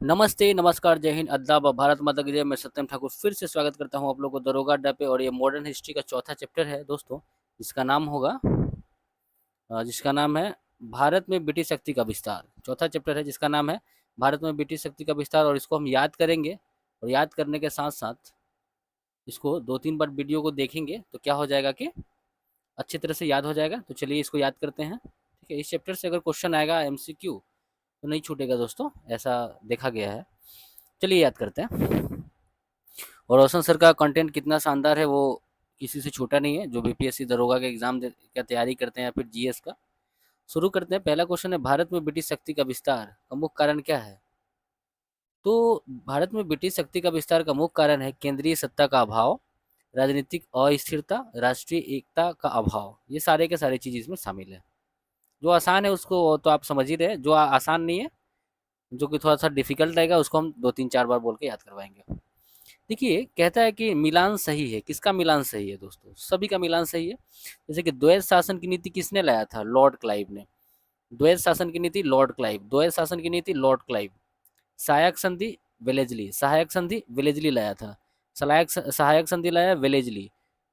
नमस्ते, नमस्कार, जय हिंद, अद्दाब, भारत माता की जय। मैं सत्यम ठाकुर फिर से स्वागत करता हूँ आप लोगों को दरोगा अड्डा पे। और ये मॉडर्न हिस्ट्री का चौथा चैप्टर है दोस्तों, जिसका नाम होगा जिसका नाम है भारत में ब्रिटिश शक्ति का विस्तार। चौथा चैप्टर है जिसका नाम है भारत में ब्रिटिश शक्ति का विस्तार, और इसको हम याद करेंगे। और याद करने के साथ साथ इसको 2-3 बार वीडियो को देखेंगे तो क्या हो जाएगा कि अच्छी तरह से याद हो जाएगा। तो चलिए इसको याद करते हैं। ठीक है, इस चैप्टर से अगर क्वेश्चन आएगा एमसीक्यू तो नहीं छूटेगा दोस्तों, ऐसा देखा गया है। चलिए याद करते हैं। और रोशन सर का कंटेंट कितना शानदार है वो किसी से छोटा नहीं है, जो बीपीएससी दरोगा के एग्जाम का तैयारी करते हैं या फिर जीएस का। शुरू करते हैं। पहला क्वेश्चन है, भारत में ब्रिटिश शक्ति का विस्तार का मुख्य कारण क्या है? तो भारत में ब्रिटिश शक्ति का विस्तार का मुख्य कारण है केंद्रीय सत्ता का अभाव, राजनीतिक अस्थिरता, राष्ट्रीय एकता का अभाव। ये सारे के सारे चीज इसमें शामिल है। जो आसान है उसको तो आप समझ ही रहे हैं, जो आसान नहीं है, जो कि थोड़ा सा डिफिकल्ट रहेगा, उसको हम 2-3-4 बार बोल के याद करवाएंगे। देखिए, कहता है कि मिलान सही है। किसका मिलान सही है दोस्तों? सभी का मिलान सही है। जैसे कि द्वैध शासन की नीति किसने लाया था? लॉर्ड क्लाइव ने। द्वैध शासन की नीति लॉर्ड क्लाइव, द्वैध शासन की नीति लॉर्ड क्लाइव। सहायक संधि वेलेजली, सहायक संधि वेलेजली लाया था। सहायक संधि लाया वेलेजली।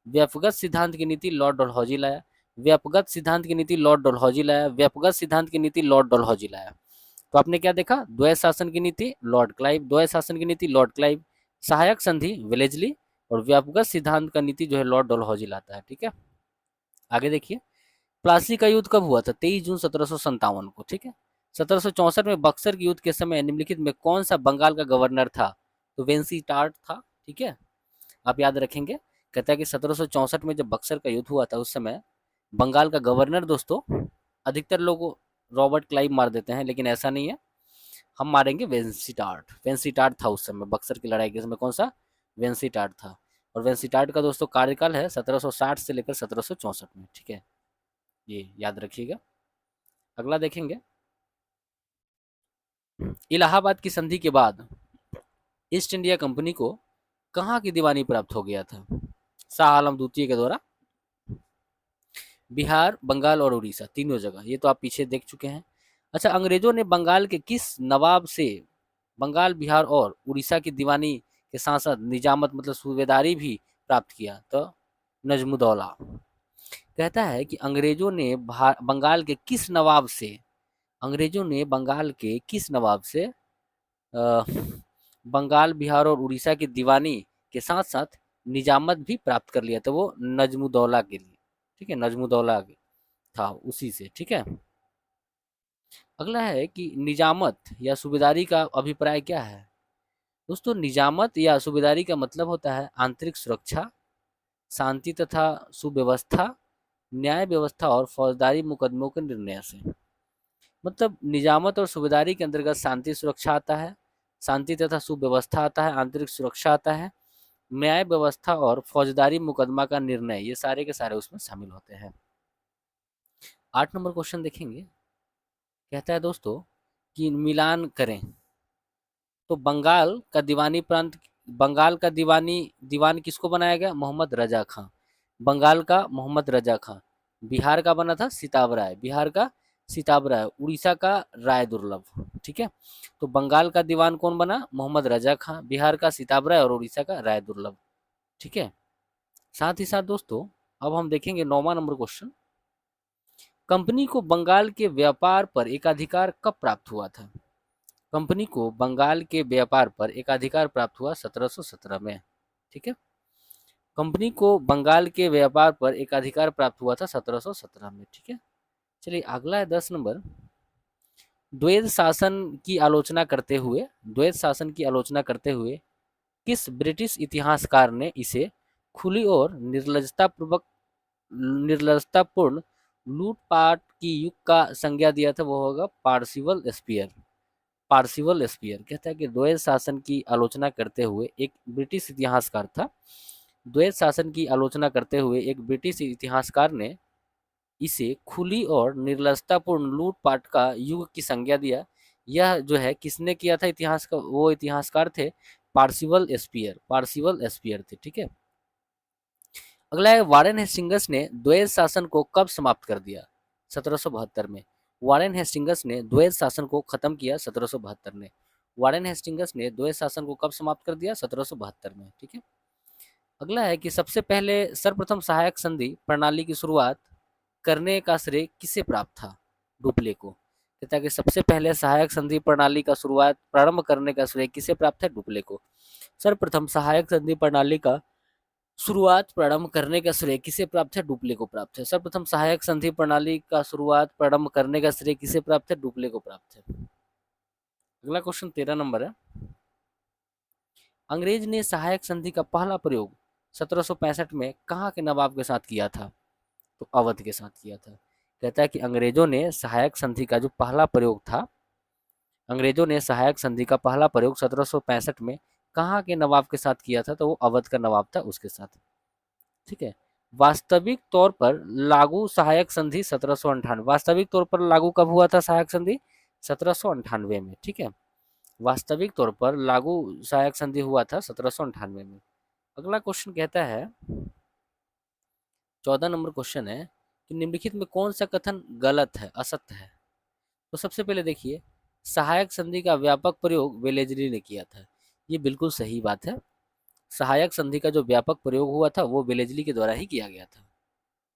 व्यापकगत सिद्धांत की नीति लॉर्ड डलहौजी लाया। व्यापकगत सिद्धांत की नीति लॉर्ड डलहौजी लाया। व्यापकगत सिद्धांत की नीति लॉर्ड डलहौजी लाया। तो आपने क्या देखा? द्वैध शासन की नीति लॉर्ड क्लाइव, द्वैध शासन की नीति लॉर्ड क्लाइव, सहायक संधि वेलेजली, और व्यापक सिद्धांत का नीति जो है लॉर्ड डलहौजी लाता है। ठीक है, आगे देखिए। प्लासी का युद्ध कब हुआ था? 23 जून 1757 को। ठीक है। 1764 में बक्सर के युद्ध के समय निम्नलिखित में कौन सा बंगाल का गवर्नर था? तो वेंसीटार्ट था। ठीक है, आप याद रखेंगे। कहता है कि 1764 में जब बक्सर का युद्ध हुआ था उस समय बंगाल का गवर्नर दोस्तों, अधिकतर लोग रॉबर्ट क्लाइव मार देते हैं, लेकिन ऐसा नहीं है। हम मारेंगे वेंसीटार्ट। वेंसीटार्ट था उस समय बक्सर की लड़ाई के समय। कौन सा? वेंसीटार्ट था। और वेंसीटार्ट का दोस्तों कार्यकाल है 1760 से लेकर 1764 में। ठीक है, ये याद रखिएगा। अगला देखेंगे। इलाहाबाद की संधि के बाद ईस्ट इंडिया कंपनी को कहाँ की दीवानी प्राप्त हो गया था? शाह आलम द्वितीय के द्वारा। बिहार, बंगाल और उड़ीसा, तीनों जगह। ये तो आप पीछे देख चुके हैं। अच्छा, अंग्रेजों ने बंगाल के किस नवाब से बंगाल, बिहार और उड़ीसा की दीवानी के साथ साथ निजामत मतलब सूबेदारी भी प्राप्त किया? तो नजमुद्दौला। कहता है कि अंग्रेजों ने बंगाल के किस नवाब से बंगाल, बिहार और उड़ीसा की दीवानी के साथ साथ निजामत भी प्राप्त कर लिया था? वो नजमुद्दौला के लिए। ठीक है, नजमुद्दौला था उसी से। ठीक है, अगला है कि निजामत या सूबेदारी का अभिप्राय क्या है? दोस्तों, निजामत या सूबेदारी का मतलब होता है आंतरिक सुरक्षा, शांति तथा सुव्यवस्था, न्याय व्यवस्था और फौजदारी मुकदमों के निर्णय से। मतलब निजामत और सूबेदारी के अंतर्गत शांति सुरक्षा आता है, शांति तथा सुव्यवस्था आता है, आंतरिक सुरक्षा आता है, न्याय व्यवस्था और फौजदारी मुकदमा का निर्णय, ये सारे के सारे उसमें शामिल होते हैं। 8 नंबर क्वेश्चन देखेंगे। कहता है दोस्तों कि मिलान करें। तो बंगाल का दीवान किसको बनाया गया? मोहम्मद रजा खां। बंगाल का मोहम्मद रजा खां। बिहार का बना था सिताब राय, बिहार का सिताब राय। उड़ीसा का राय दुर्लभ। ठीक है, तो बंगाल का दीवान कौन बना? मोहम्मद रजा खां, बिहार का सिताब राय और उड़ीसा का राय दुर्लभ। ठीक है, साथ ही साथ दोस्तों अब हम देखेंगे 9वां नंबर क्वेश्चन। कंपनी को बंगाल के व्यापार पर एकाधिकार कब प्राप्त हुआ था? कंपनी को बंगाल के व्यापार पर एकाधिकार प्राप्त हुआ 1717 में। ठीक है, कंपनी को बंगाल के व्यापार पर एकाधिकार प्राप्त हुआ था 1717 में। ठीक है, चलिए अगला है 10 नंबर। द्वैध शासन की आलोचना करते हुए किस ब्रिटिश इतिहासकार ने इसे खुली और निर्लजतापूर्ण लूटपाट की युग का संज्ञा दिया था? वो होगा पार्सिवल स्पीयर। पार्सिवल स्पीयर कहता है कि द्वैध शासन की आलोचना करते हुए एक ब्रिटिश इतिहासकार था। द्वैध शासन की आलोचना करते हुए एक ब्रिटिश इतिहासकार ने इसे खुली और निर्लजतापूर्ण लूटपाट का युग की संज्ञा दिया। यह जो है किसने किया था? इतिहास का वो इतिहासकार थे पार्सिवल स्पीयर। पार्सिवल स्पीयर थे। ठीक है, अगला है वारेन हेस्टिंग्स ने द्वैध शासन को कब समाप्त कर दिया? 1772 में। वारेन हेस्टिंगस ने द्वैध शासन को खत्म किया 1772 में। वारेन हेस्टिंगस ने द्वैध शासन को कब समाप्त कर दिया? 1772 में। ठीक है। अगला है कि सबसे पहले सर्वप्रथम सहायक संधि प्रणाली की शुरुआत करने का श्रेय किसे प्राप्त था? डुप्ले को। कहता है कि सबसे पहले सहायक संधि प्रणाली का शुरुआत प्रारंभ करने का श्रेय किसे प्राप्त है? डुप्ले को। सर्वप्रथम सहायक संधि प्रणाली का शुरुआत प्रारंभ करने का श्रेय किसे प्राप्त है? डुप्ले को प्राप्त है। सर्वप्रथम सहायक संधि प्रणाली का शुरुआत प्रारंभ करने का श्रेय किसे प्राप्त है? डुप्ले को प्राप्त है। अगला क्वेश्चन 13 नंबर है। अंग्रेज ने सहायक संधि का पहला प्रयोग 1765 में कहाँ के नवाब के साथ किया था? तो अवध के साथ किया था। कहता है कि अंग्रेजों ने सहायक संधि का जो पहला प्रयोग था, अंग्रेजों ने सहायक संधि का पहला प्रयोग 1765 में कहाँ के नवाब के साथ किया था? तो वो अवध का नवाब था, उसके साथ। ठीक है। वास्तविक तौर पर लागू सहायक संधि 1798। वास्तविक तौर पर लागू कब हुआ था सहायक संधि? 1798 में। ठीक है। वास्तविक तौर पर लागू सहायक संधि हुआ था 1798 में। अगला क्वेश्चन कहता है, 14 नंबर क्वेश्चन है कि निम्नलिखित में कौन सा कथन गलत है, असत्य है? तो सबसे पहले देखिए, सहायक संधि का व्यापक प्रयोग वेलेजली ने किया था। ये बिल्कुल सही बात है। सहायक संधि का जो व्यापक प्रयोग हुआ था वो वेलेजली के द्वारा ही किया गया था।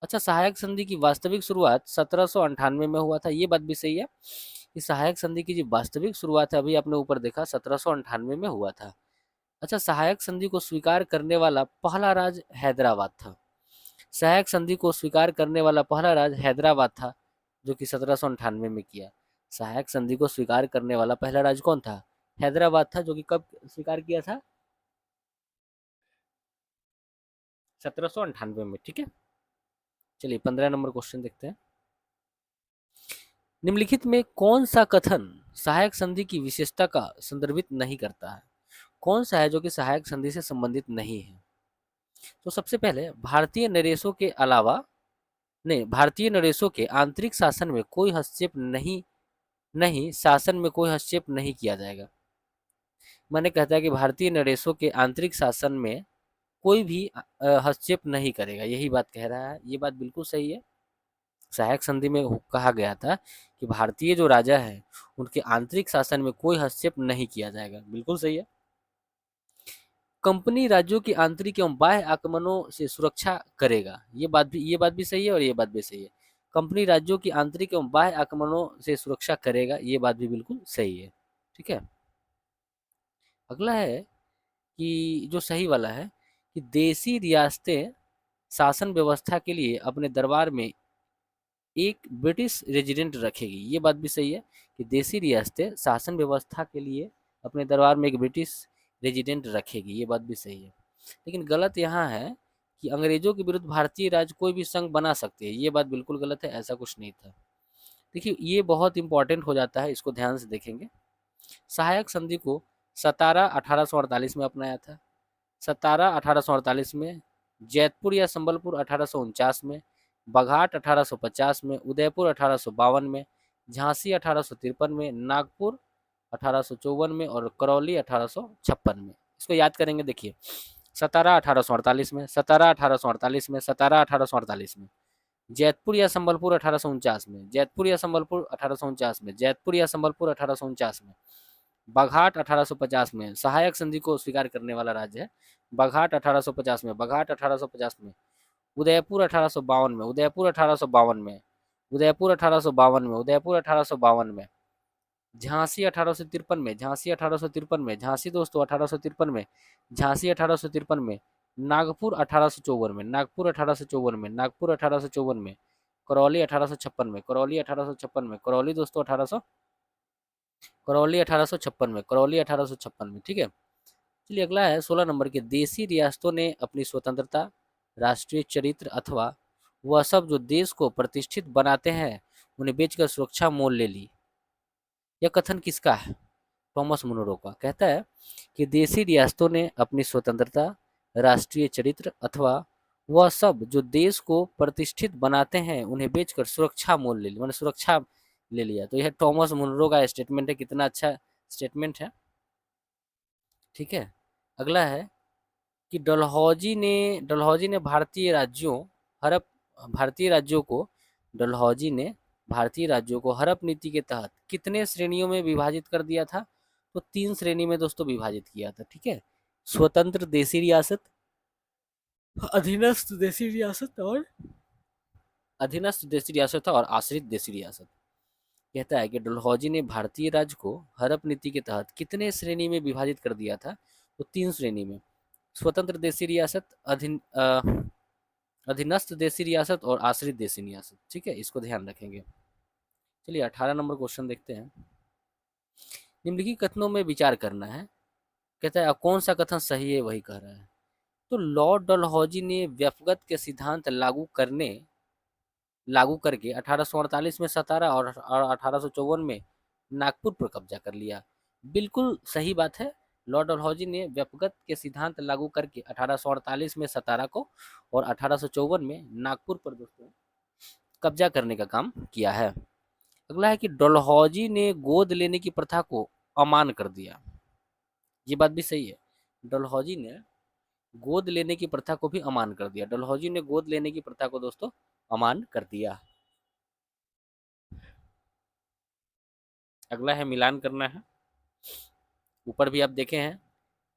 अच्छा, सहायक संधि की वास्तविक शुरुआत 1798 में हुआ था, ये बात भी सही है कि सहायक संधि की जो वास्तविक शुरुआत है, अभी आपने ऊपर देखा, 1798 में हुआ था। अच्छा, सहायक संधि को स्वीकार करने वाला पहला राज्य हैदराबाद था। सहायक संधि को स्वीकार करने वाला पहला राज्य हैदराबाद था, जो कि 1798 में किया। सहायक संधि को स्वीकार करने वाला पहला राज्य कौन था? हैदराबाद था, जो कि कब स्वीकार किया था? 1798 में। ठीक है। चलिए 15 नंबर क्वेश्चन देखते हैं। निम्नलिखित में कौन सा कथन सहायक संधि की विशेषता का संदर्भित नहीं करता है? कौन सा है जो कि सहायक संधि से संबंधित नहीं है? तो सबसे पहले, भारतीय नरेशों के अलावा नहीं, भारतीय नरेशों के आंतरिक शासन में कोई हस्तक्षेप नहीं, नहीं शासन में कोई हस्तक्षेप नहीं किया जाएगा। मैंने कहता है कि भारतीय नरेशों के आंतरिक शासन में कोई भी हस्तक्षेप नहीं करेगा, यही बात कह रहा है। ये बात बिल्कुल सही है। सहायक संधि में कहा गया था कि भारतीय जो राजा है उनके आंतरिक शासन में कोई हस्तक्षेप नहीं किया जाएगा, बिल्कुल सही है। कंपनी राज्यों की आंतरिक एवं बाह्य आक्रमणों से सुरक्षा करेगा, ये बात भी सही है और ये बात भी सही है। कंपनी राज्यों की आंतरिक एवं बाह्य आक्रमणों से सुरक्षा करेगा, ये बात भी बिल्कुल सही है। ठीक है। अगला है कि जो सही वाला है कि देसी रियासतें शासन व्यवस्था के लिए अपने दरबार में एक ब्रिटिश रेजिडेंट रखेगी, ये बात भी सही है कि देसी रियासतें शासन व्यवस्था के लिए अपने दरबार में एक ब्रिटिश रेजिडेंट रखेगी, ये बात भी सही है। लेकिन गलत यहाँ है कि अंग्रेजों के विरुद्ध भारतीय राज्य कोई भी संघ बना सकते हैं, ये बात बिल्कुल गलत है, ऐसा कुछ नहीं था। देखिए, ये बहुत इंपॉर्टेंट हो जाता है, इसको ध्यान से देखेंगे। सहायक संधि को सतारा 1848 में अपनाया था, सतारा 1848 में, जैतपुर या संबलपुर 1849 में, बघाट 1850 में, उदयपुर 1852 में, झांसी 1853 में, नागपुर 1854 में और करौली 1856 में। इसको याद करेंगे। देखिए, सतारा 1848 में, सतारा 1848 में, सतारा 1848 में, जैतपुर या संबलपुर 1849 में, जैतपुर या संबलपुर 1849 में, जैतपुर या संबलपुर 1849 में, बघाट 1850 में। सहायक संधि को स्वीकार करने वाला राज्य है बघाट 1850 में, बघाट 1850 में, उदयपुर 1852 में, उदयपुर 1852 में, उदयपुर 1852 में, उदयपुर 1852 में, झांसी 1853 में, झांसी 1853 में, झांसी दोस्तों 1853 में, झांसी 1853 में, नागपुर 1854 में, नागपुर 1854 में, नागपुर 1854 में, करौली 1856 में, करौली 1856 में, करौली दोस्तों 1800, करौली 1856 में, करौली 1856 में। ठीक है। चलिए अगला है 16 नंबर के, देसी रियासतों ने अपनी स्वतंत्रता, राष्ट्रीय चरित्र अथवा वह सब जो देश को प्रतिष्ठित बनाते हैं उन्हें बेचकर सुरक्षा मोल ले ली। यह कथन किसका है? थॉमस मुनरो का। कहता है कि देसी रियासतों ने अपनी स्वतंत्रता, राष्ट्रीय चरित्र अथवा वह सब जो देश को प्रतिष्ठित बनाते हैं उन्हें बेचकर सुरक्षा मोल ले ली, मैंने सुरक्षा ले लिया। तो यह थॉमस मुनरो का स्टेटमेंट है, कितना अच्छा स्टेटमेंट है। ठीक है। अगला है कि डलहौजी ने भारतीय राज्यों को डलहौजी ने भारतीय राज्यों को हड़प नीति के तहत कितने श्रेणियों में विभाजित कर दिया था? तो 3 श्रेणी में दोस्तों विभाजित किया था, ठीक है। स्वतंत्र देशी रियासत, अधीनस्थ देशी रियासत और अधीनस्थ देशी रियासत और आश्रित देशी रियासत। कहता है कि डलहौजी ने भारतीय राज्य को हड़प नीति के तहत कितने श्रेणी में विभाजित कर दिया था? तो 3 श्रेणी में। स्वतंत्र देशी रियासत, अधीनस्थ देशी रियासत और आश्रित देशी रियासत, ठीक है, इसको ध्यान रखेंगे। चलिए 18 नंबर क्वेश्चन देखते हैं। निम्नलिखित कथनों में विचार करना है। कहता है कौन सा कथन सही है वही कह रहा है। तो लॉर्ड डलहौजी ने व्यक्तिगत के सिद्धांत लागू करके 1848 में सतारा और 1854 में नागपुर पर कब्जा कर लिया। बिल्कुल सही बात है। लॉर्ड डलहौजी ने व्यक्तिगत के सिद्धांत लागू करके 1848 में सतारा को और 1854 में नागपुर पर दोस्तों कब्जा करने का काम किया है। अगला है कि डलहौजी ने गोद लेने की प्रथा को अमान्य कर दिया। ये बात भी सही है। डलहौजी ने गोद लेने की प्रथा को भी अमान्य कर दिया। डलहौजी ने गोद लेने की प्रथा को दोस्तों अमान्य कर दिया। अगला है मिलान करना है। ऊपर भी आप देखे हैं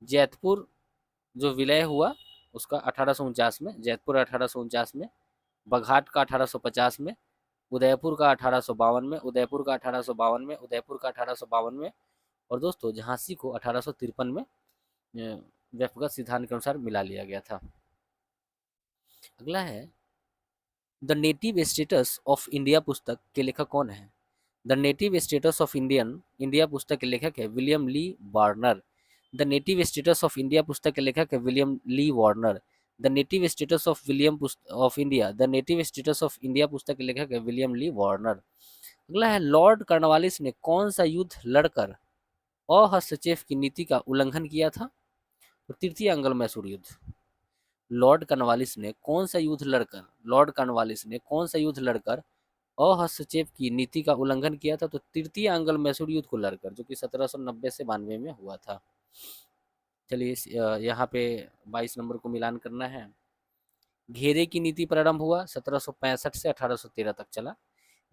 जैतपुर जो विलय हुआ उसका 1849 में, जैतपुर 1849 में, बघाट का 1850 में, उदयपुर का 1852 में, उदयपुर का 1852 में, उदयपुर का 1852 में, और दोस्तों झांसी को 1853 में व्यक्तिगत सिद्धांत के अनुसार मिला लिया गया था। अगला है the native status of India पुस्तक के लेखक कौन है? The native status of India पुस्तक के लेखक है William Lee Warner. The native status of India पुस्तक के लेखक है William Lee Warner. The native status of India the native status of India पुस्तक के लेखक है विलियम ली वार्नर। अगला है लॉर्ड कॉर्नवालिस ने कौन सा युद्ध लड़कर अहस्तक्षेप की नीति का उल्लंघन किया था? तो तृतीय अंग्ल मैसूर युद्ध। लॉर्ड कॉर्नवालिस ने कौन सा युद्ध लड़कर अहस्तक्षेप की नीति का उल्लंघन किया था? तो तृतीय अंग्ल मैसूर युद्ध को लड़कर, जो कि 1790 से 92 में हुआ था। चलिए यहाँ पे 22 नंबर को मिलान करना है। घेरे की नीति प्रारंभ हुआ 1765 से 1813 तक चला।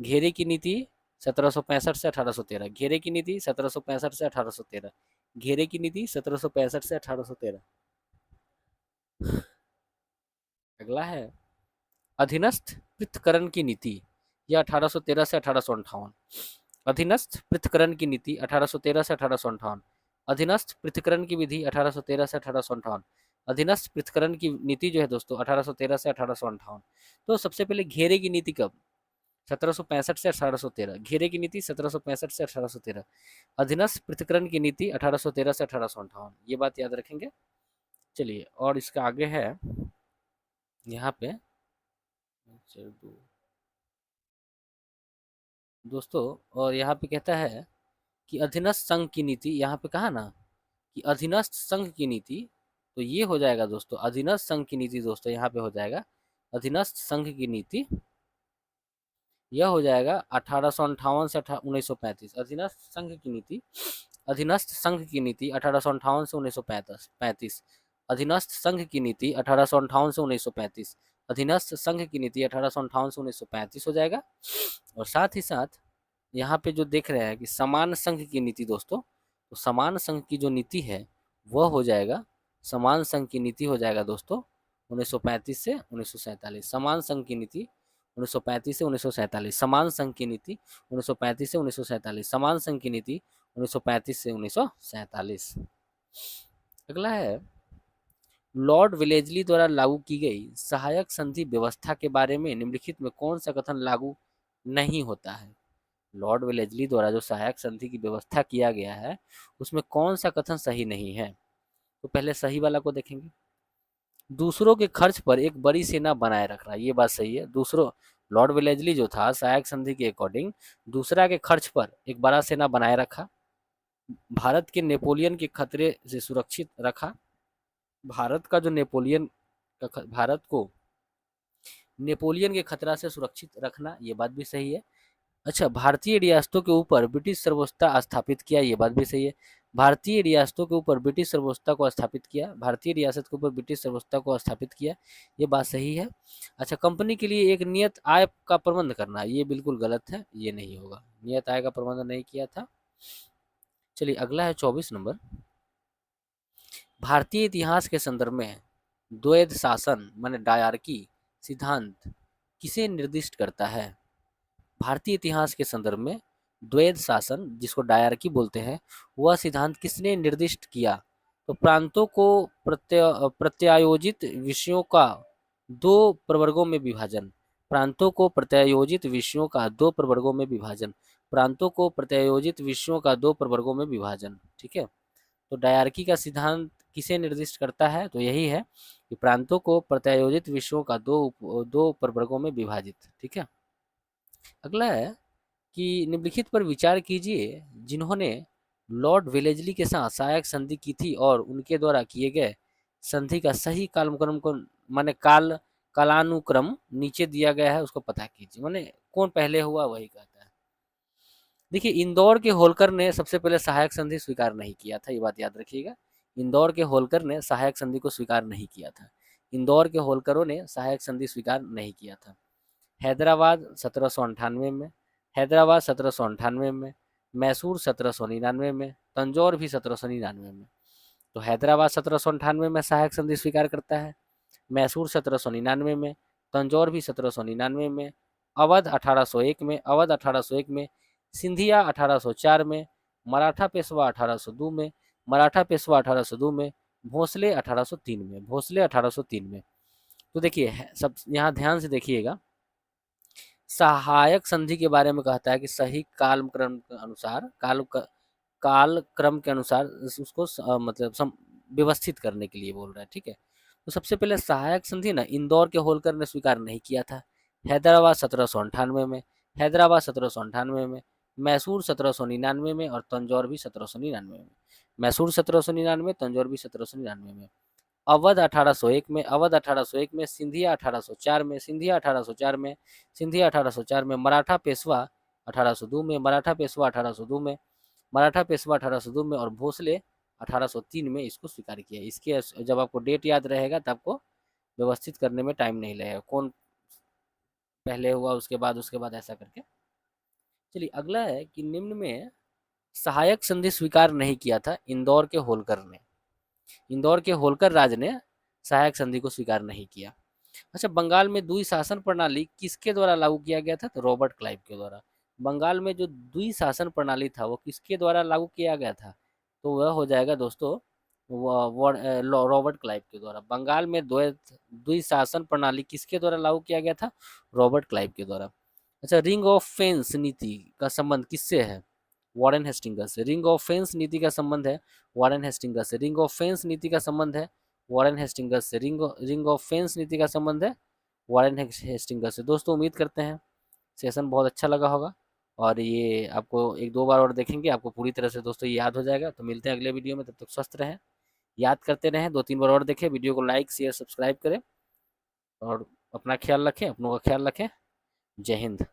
घेरे की नीति 1765 से 1813, घेरे की नीति 1765 से 1813, घेरे की नीति 1765 से 1813। अगला है अधीनस्थ पृथक्करण की नीति, यह 1813 से 1858। अधीनस्थ पृथक्करण की नीति 1813 से 1858। अधीनस्थ पृथक्करण की विधि 1813 से 1858। अधीनस्थ पृथक्करण की नीति जो है दोस्तों 1813 से 1858। तो सबसे पहले घेरे की नीति कब? 1765 से 1813। घेरे की नीति 1765 से 1813। अधीनस्थ पृथक्करण की नीति 1813 से 1858। ये बात याद रखेंगे। चलिए और इसका आगे है यहाँ पे दोस्तों, और यहाँ पे कहता है कि अधीनस्थ संघ की नीति, यहाँ पे कहा ना कि अधीनस्थ संघ की नीति, तो ये हो जाएगा दोस्तों अधीनस्थ संघ की नीति। दोस्तों यहाँ पे हो जाएगा अधीनस्थ संघ की नीति, यह हो जाएगा 1858 से 1935। अधीनस्थ संघ की नीति, अधीनस्थ संघ की नीति 1858 से 1935। अधीनस्थ संघ की नीति 1858 से 1935। अधीनस्थ संघ की नीति 1858 से 1935 हो जाएगा। और साथ ही साथ यहाँ पे जो देख रहे हैं कि समान संघ की नीति दोस्तों, तो समान संघ की जो नीति है वह हो जाएगा, समान संघ की नीति हो जाएगा दोस्तों 1935 से 1947। समान संघ की नीति 1935 से 1947। समान संघ की नीति 1935 से 1947। समान संघ की नीति 1935 से 1947। अगला है लॉर्ड वेलेस्ली द्वारा लागू की गई सहायक संधि व्यवस्था के बारे में निम्नलिखित में कौन सा कथन लागू नहीं होता है? लॉर्ड वेलेस्ली द्वारा जो सहायक संधि की व्यवस्था किया गया है उसमें कौन सा कथन सही नहीं है? तो पहले सही वाला को देखेंगे। दूसरों के खर्च पर एक बड़ी सेना बनाए रखना, ये बात सही है। दूसरों, लॉर्ड वेलेस्ली जो था सहायक संधि के अकॉर्डिंग दूसरा के खर्च पर एक बड़ा सेना बनाए रखा, भारत के नेपोलियन के खतरे से सुरक्षित रखा। भारत का जो भारत को नेपोलियन के खतरा से सुरक्षित रखना, ये बात भी सही है। अच्छा, भारतीय रियासतों के ऊपर ब्रिटिश सर्वोच्चता स्थापित किया, ये बात भी सही है। भारतीय रियासतों के ऊपर ब्रिटिश सर्वोच्चता को स्थापित किया, भारतीय रियासत के ऊपर ब्रिटिश सर्वोच्चता को स्थापित किया, ये बात सही है। अच्छा, कंपनी के लिए एक नियत आय का प्रबंध करना, ये बिल्कुल गलत है, ये नहीं होगा, नियत आय का प्रबंध नहीं किया था। चलिए अगला है 24 नंबर। भारतीय इतिहास के संदर्भ में द्वैध शासन माने डायरकी सिद्धांत किसे निर्दिष्ट करता है? भारतीय इतिहास के संदर्भ में द्वैध शासन, जिसको डायरकी बोलते हैं, वह सिद्धांत किसने निर्दिष्ट किया? तो प्रांतों को प्रत्यायोजित विषयों का दो प्रवर्गों में विभाजन, प्रांतों को प्रत्यायोजित विषयों का दो प्रवर्गों में विभाजन, प्रांतों को प्रत्यायोजित विषयों का दो प्रवर्गों में विभाजन। ठीक है, तो डायरकी का सिद्धांत किसे निर्दिष्ट करता है? तो यही है कि प्रांतों को प्रत्यायोजित विषयों का दो प्रवर्गों में विभाजित। ठीक है, अगला है कि निम्नलिखित पर विचार कीजिए जिन्होंने लॉर्ड वेलेस्ली के साथ सहायक संधि की थी और उनके द्वारा किए गए संधि का सही कालक्रम को माने कालानुक्रम नीचे दिया गया है, उसको पता कीजिए। माने कौन पहले हुआ वही कहता है। देखिए, इंदौर के होलकर ने सबसे पहले सहायक संधि स्वीकार नहीं किया था, ये बात याद रखिएगा। इंदौर के होलकर ने सहायक संधि को स्वीकार नहीं किया था, इंदौर के होलकरों ने सहायक संधि स्वीकार नहीं किया था। हैदराबाद 1798 में, हैदराबाद 1798 में, मैसूर 1799 में, तंजौर भी 1799 में। तो हैदराबाद 1798 में सहायक संधि स्वीकार करता है, मैसूर 1799 में, तंजौर भी 1799 में, अवध 1801 में, अवध 1801 में, सिंधिया 1804 में, मराठा पेशवा 1802 में, मराठा पेशवा 1802 में, भोसले 1803 में, भोसले 1803 में। तो देखिए सब यहाँ ध्यान से देखिएगा, सहायक संधि के बारे में कहता है कि सही कालक्रम के अनुसार कालक्रम के अनुसार उसको मतलब व्यवस्थित करने के लिए बोल रहा है। ठीक है, तो सबसे पहले सहायक संधि ना इंदौर के होलकर ने स्वीकार नहीं किया था, हैदराबाद 1798 में, हैदराबाद 1798 में, मैसूर 1799 में और तंजौर भी 1799 में, मैसूर 1799, तंजौर भी 1799 में। अवध 1801 में, अवध 1801 में, सिंधिया 1804 में, सिंधिया 1804 में, सिंधिया 1804 में, मराठा पेशवा 1802 में, मराठा पेशवा 1802 में, मराठा पेशवा 1802 में और भोसले 1803 में इसको स्वीकार किया। इसके जब आपको डेट याद रहेगा तब आपको व्यवस्थित करने में टाइम नहीं लगेगा, कौन पहले हुआ उसके बाद ऐसा करके। चलिए अगला है कि निम्न में सहायक संधि स्वीकार नहीं किया था इंदौर के होलकर ने, इंदौर के होलकर राज ने सहायक संधि को स्वीकार नहीं किया। अच्छा, बंगाल में द्वि शासन प्रणाली किसके द्वारा लागू किया गया था? तो रॉबर्ट क्लाइव के द्वारा। बंगाल में जो द्वि शासन प्रणाली था वो किसके द्वारा लागू किया गया था? तो वह हो जाएगा दोस्तों रॉबर्ट क्लाइव के द्वारा। बंगाल में द्वि शासन प्रणाली किसके द्वारा लागू किया गया था? रॉबर्ट क्लाइव के द्वारा। अच्छा, रिंग ऑफ फेंस नीति का संबंध किससे है? वॉरेन हेस्टिंगस से। रिंग ऑफ फेंस नीति का संबंध है वॉरेन हेस्टिंगस से। रिंग ऑफ फेंस नीति का संबंध है वॉरेन हेस्टिंगस से। रिंग ऑफ फेंस नीति का संबंध है वॉरेन हेस्टिंगस से। दोस्तों उम्मीद करते हैं सेशन बहुत अच्छा लगा होगा और ये आपको एक दो बार और देखेंगे आपको पूरी तरह से दोस्तों ये याद हो जाएगा। तो मिलते हैं अगले वीडियो में, तब तक स्वस्थ रहें, याद करते रहें, दो तीन बार और देखें, वीडियो को लाइक शेयर सब्सक्राइब करें और अपना ख्याल रखें, अपनों का ख्याल रखें। जय हिंद।